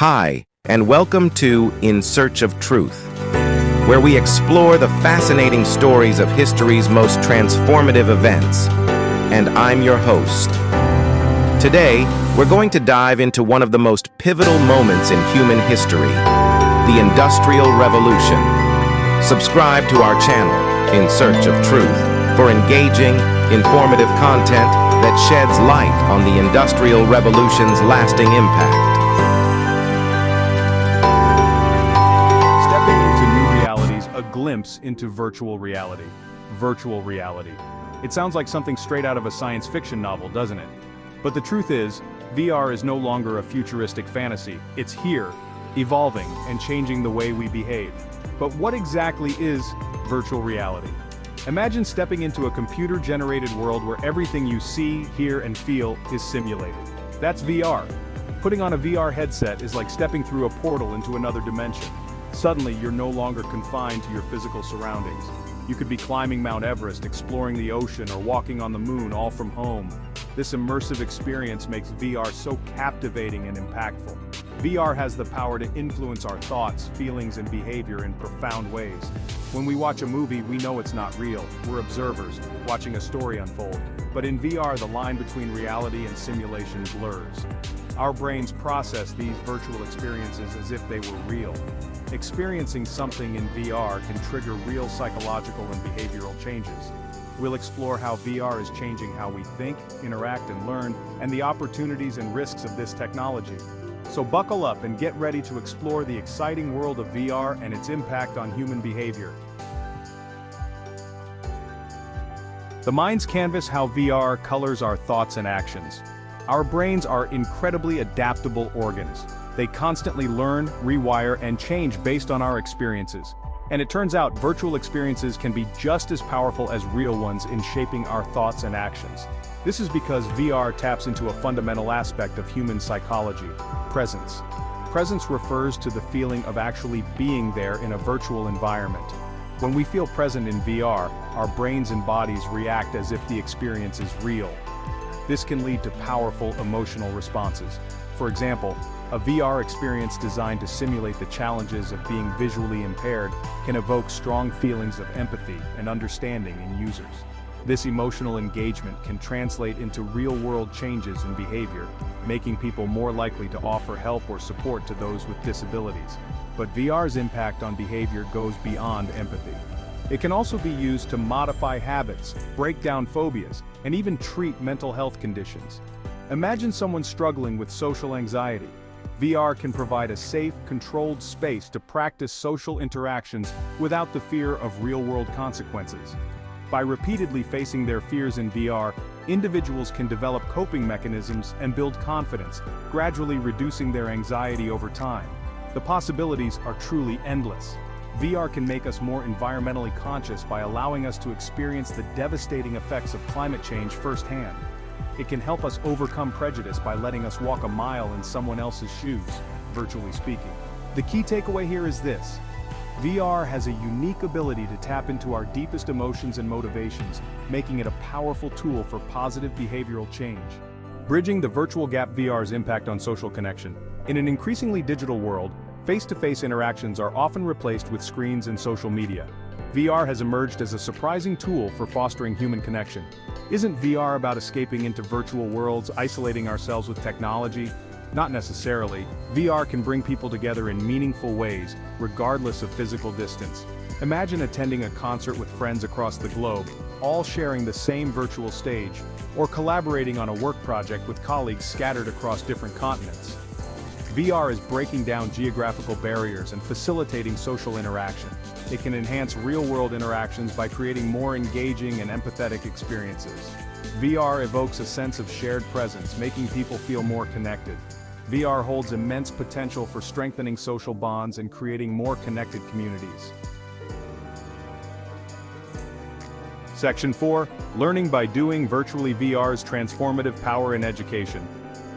Hi, and welcome to In Search of Truth, where we explore the fascinating stories of history's most transformative events. And I'm your host. Today, we're going to dive into one of the most pivotal moments in human history, the Industrial Revolution. Subscribe to our channel, In Search of Truth, for engaging, informative content that sheds light on the Industrial Revolution's lasting impact. A glimpse into virtual reality. Virtual reality. It sounds like something straight out of a science fiction novel, doesn't it? But the truth is, VR is no longer a futuristic fantasy. It's here, evolving and changing the way we behave. But what exactly is virtual reality? Imagine stepping into a computer-generated world where everything you see, hear, and feel is simulated. That's VR. Putting on a VR headset is like stepping through a portal into another dimension. Suddenly, you're no longer confined to your physical surroundings. You could be climbing Mount Everest, exploring the ocean, or walking on the moon, all from home. This immersive experience makes VR so captivating and impactful. VR has the power to influence our thoughts, feelings, and behavior in profound ways. When we watch a movie, we know it's not real. We're observers, watching a story unfold. But in VR, the line between reality and simulation blurs. Our brains process these virtual experiences as if they were real. Experiencing something in VR can trigger real psychological and behavioral changes. We'll explore how VR is changing how we think, interact, and learn, and the opportunities and risks of this technology. So buckle up and get ready to explore the exciting world of VR and its impact on human behavior. The mind's canvas: how VR colors our thoughts and actions. Our brains are incredibly adaptable organs. They constantly learn, rewire, and change based on our experiences. And it turns out virtual experiences can be just as powerful as real ones in shaping our thoughts and actions. This is because VR taps into a fundamental aspect of human psychology: presence. Presence refers to the feeling of actually being there in a virtual environment. When we feel present in VR, our brains and bodies react as if the experience is real. This can lead to powerful emotional responses. For example, a VR experience designed to simulate the challenges of being visually impaired can evoke strong feelings of empathy and understanding in users. This emotional engagement can translate into real-world changes in behavior, making people more likely to offer help or support to those with disabilities. But VR's impact on behavior goes beyond empathy. It can also be used to modify habits, break down phobias, and even treat mental health conditions. Imagine someone struggling with social anxiety. VR can provide a safe, controlled space to practice social interactions without the fear of real-world consequences. By repeatedly facing their fears in VR, individuals can develop coping mechanisms and build confidence, gradually reducing their anxiety over time. The possibilities are truly endless. VR can make us more environmentally conscious by allowing us to experience the devastating effects of climate change firsthand. It can help us overcome prejudice by letting us walk a mile in someone else's shoes, virtually speaking. The key takeaway here is this: VR has a unique ability to tap into our deepest emotions and motivations, making it a powerful tool for positive behavioral change. Bridging the virtual gap: VR's impact on social connection. In an increasingly digital world, face-to-face interactions are often replaced with screens and social media. VR has emerged as a surprising tool for fostering human connection. Isn't VR about escaping into virtual worlds, isolating ourselves with technology? Not necessarily. VR can bring people together in meaningful ways, regardless of physical distance. Imagine attending a concert with friends across the globe, all sharing the same virtual stage, or collaborating on a work project with colleagues scattered across different continents. VR is breaking down geographical barriers and facilitating social interaction. It can enhance real-world interactions by creating more engaging and empathetic experiences. VR evokes a sense of shared presence, making people feel more connected. VR holds immense potential for strengthening social bonds and creating more connected communities. Section 4. Learning by doing: virtually VR's transformative power in education.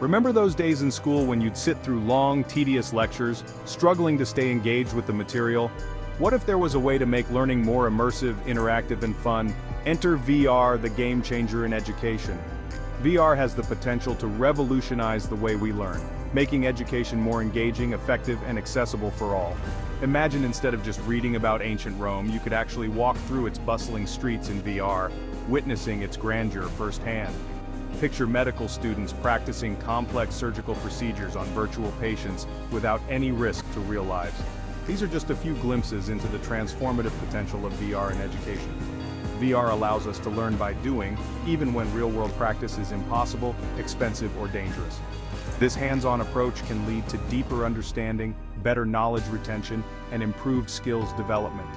Remember those days in school when you'd sit through long, tedious lectures, struggling to stay engaged with the material? What if there was a way to make learning more immersive, interactive, and fun? Enter VR, the game changer in education. VR has the potential to revolutionize the way we learn. making education more engaging, effective, and accessible for all. Imagine instead of just reading about ancient Rome, you could actually walk through its bustling streets in VR, witnessing its grandeur firsthand. Picture medical students practicing complex surgical procedures on virtual patients without any risk to real lives. These are just a few glimpses into the transformative potential of VR in education. VR allows us to learn by doing, even when real-world practice is impossible, expensive, or dangerous. This hands-on approach can lead to deeper understanding, better knowledge retention, and improved skills development.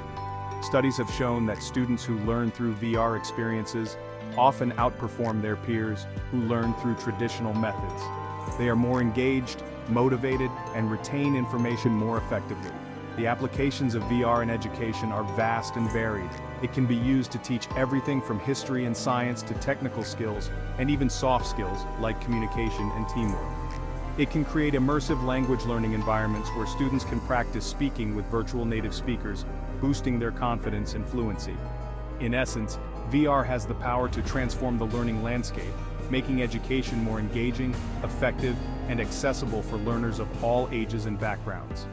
Studies have shown that students who learn through VR experiences often outperform their peers who learn through traditional methods. They are more engaged, motivated, and retain information more effectively. The applications of VR in education are vast and varied. It can be used to teach everything from history and science to technical skills, and even soft skills like communication and teamwork. It can create immersive language learning environments where students can practice speaking with virtual native speakers, boosting their confidence and fluency. In essence, VR has the power to transform the learning landscape, making education more engaging, effective, and accessible for learners of all ages and backgrounds.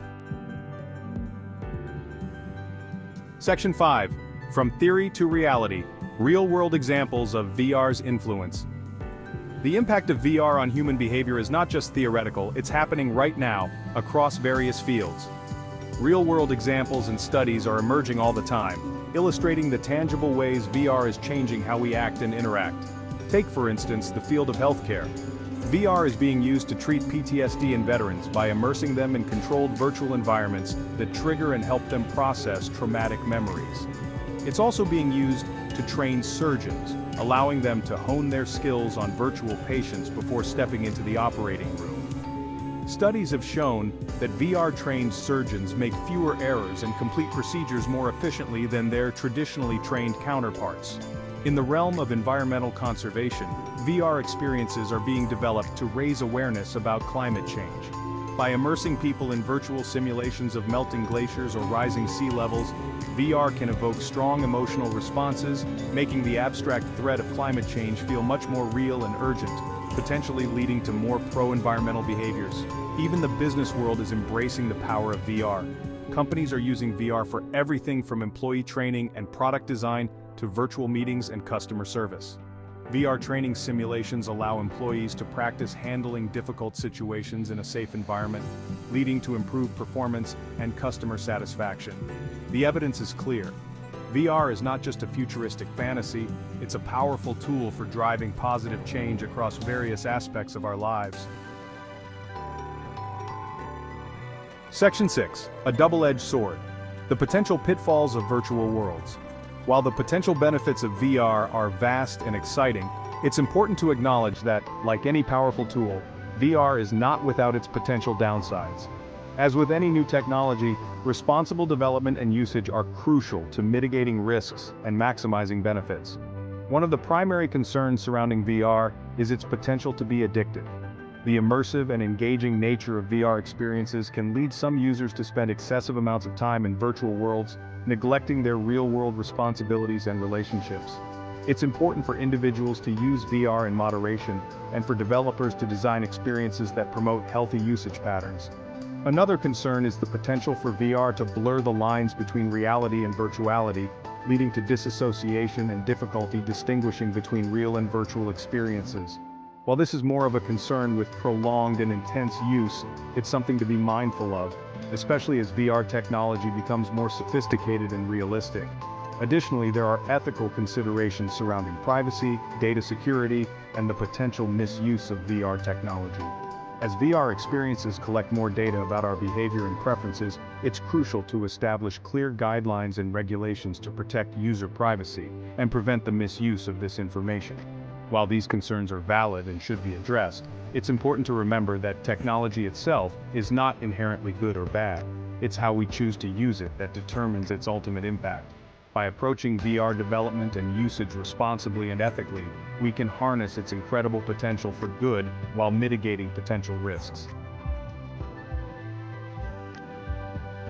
Section 5. From Theory to Reality, Real-World Examples of VR's Influence. The impact of VR on human behavior is not just theoretical, it's happening right now, across various fields. Real-world examples and studies are emerging all the time, illustrating the tangible ways VR is changing how we act and interact. Take, for instance, the field of healthcare. VR is being used to treat PTSD in veterans by immersing them in controlled virtual environments that trigger and help them process traumatic memories. It's also being used to train surgeons, allowing them to hone their skills on virtual patients before stepping into the operating room. Studies have shown that VR-trained surgeons make fewer errors and complete procedures more efficiently than their traditionally trained counterparts. In the realm of environmental conservation, VR experiences are being developed to raise awareness about climate change. By immersing people in virtual simulations of melting glaciers or rising sea levels, VR can evoke strong emotional responses, making the abstract threat of climate change feel much more real and urgent, potentially leading to more pro-environmental behaviors. Even the business world is embracing the power of VR. Companies are using VR for everything from employee training and product design to virtual meetings and customer service. VR training simulations allow employees to practice handling difficult situations in a safe environment, leading to improved performance and customer satisfaction. The evidence is clear. VR is not just a futuristic fantasy, it's a powerful tool for driving positive change across various aspects of our lives. Section 6. A double-edged sword. The potential pitfalls of virtual worlds. While the potential benefits of VR are vast and exciting, it's important to acknowledge that, like any powerful tool, VR is not without its potential downsides. As with any new technology, responsible development and usage are crucial to mitigating risks and maximizing benefits. One of the primary concerns surrounding VR is its potential to be addictive. The immersive and engaging nature of VR experiences can lead some users to spend excessive amounts of time in virtual worlds, neglecting their real-world responsibilities and relationships. It's important for individuals to use VR in moderation, and for developers to design experiences that promote healthy usage patterns. Another concern is the potential for VR to blur the lines between reality and virtuality, leading to disassociation and difficulty distinguishing between real and virtual experiences. While this is more of a concern with prolonged and intense use, it's something to be mindful of, especially as VR technology becomes more sophisticated and realistic. Additionally, there are ethical considerations surrounding privacy, data security, and the potential misuse of VR technology. As VR experiences collect more data about our behavior and preferences, it's crucial to establish clear guidelines and regulations to protect user privacy and prevent the misuse of this information. While these concerns are valid and should be addressed, it's important to remember that technology itself is not inherently good or bad. It's how we choose to use it that determines its ultimate impact. By approaching VR development and usage responsibly and ethically, we can harness its incredible potential for good while mitigating potential risks.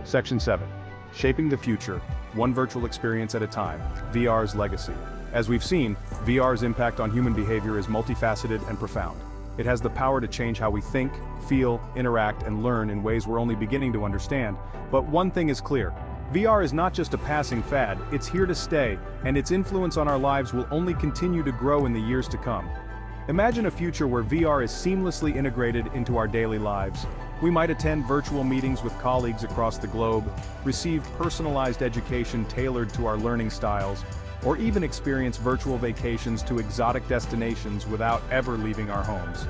Section 7. Shaping the future, one virtual experience at a time, VR's legacy. As we've seen, VR's impact on human behavior is multifaceted and profound. It has the power to change how we think, feel, interact, and learn in ways we're only beginning to understand. But one thing is clear. VR is not just a passing fad, it's here to stay, and its influence on our lives will only continue to grow in the years to come. Imagine a future where VR is seamlessly integrated into our daily lives. We might attend virtual meetings with colleagues across the globe, receive personalized education tailored to our learning styles, or even experience virtual vacations to exotic destinations without ever leaving our homes.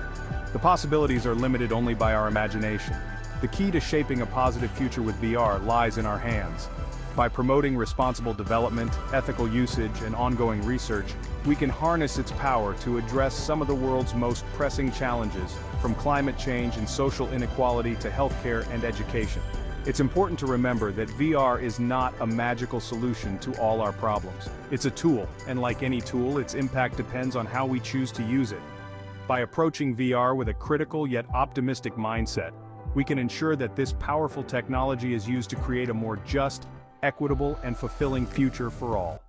The possibilities are limited only by our imagination. The key to shaping a positive future with VR lies in our hands. By promoting responsible development, ethical usage, and ongoing research, we can harness its power to address some of the world's most pressing challenges, from climate change and social inequality to healthcare and education. It's important to remember that VR is not a magical solution to all our problems. It's a tool, and like any tool, its impact depends on how we choose to use it. By approaching VR with a critical yet optimistic mindset, we can ensure that this powerful technology is used to create a more just, equitable, and fulfilling future for all.